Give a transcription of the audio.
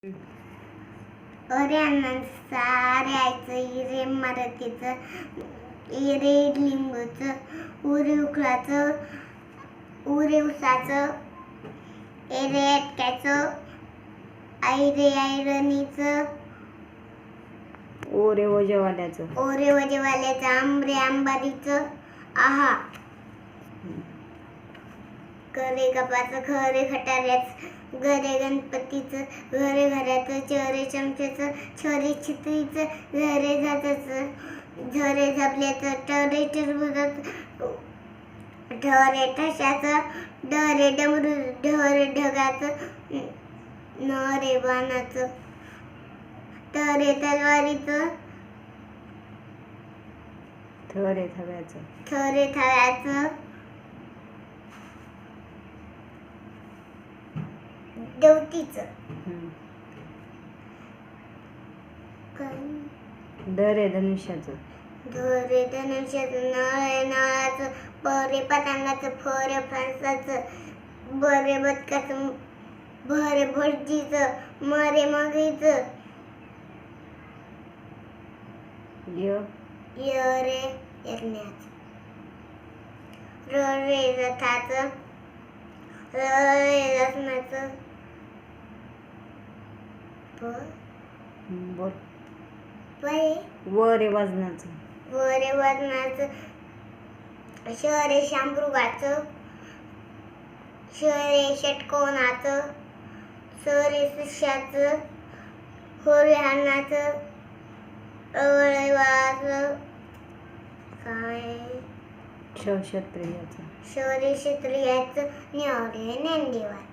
अरे अण्णांचं सारे आयचं इरे मराठीचं इरे लिंबूचं उरे उकळाचं उरे उसाचं एरे एटक्याचं आयरे आयरणीचं ओरे वजेवाल्याचं ओरे वजेवाल्याचं आंबरे आंबारीचं आहा करे कपाचं खरे खटाऱ्याचं घरे गणपतीचं घरे घराचं चरे चमच्याचं छोरे छित्रीचं झरे जाताचं झरे झपल्याचं टरे टरबुजाचं ढरे ठशाचं डरे डमरू ढरे ढगाचं नरे बाणाचं तरे तलवारीचं थरे थव्याचं थरे थव्याचं देवतीचं दरे धनुष्याचं धरे धनुष्याचं नळे नळाचं परे पतंगाचं फरे फणसाचं बरे बदकाचं भरे भटजीचं मरे मगरीचं यरे यज्ञाचं रे रथाचं रे रत्नाचं बोल परे वरे वजनाचं वरे वजनाचं शरे शांभृगाचं शरे षटकोनाचं सरे सुशाचं होरे हाणाचं अवळवाचं काय क्षत्रियाचं शौर्य क्षत्रियाचं न्यावरे ज्ञानदेवाचं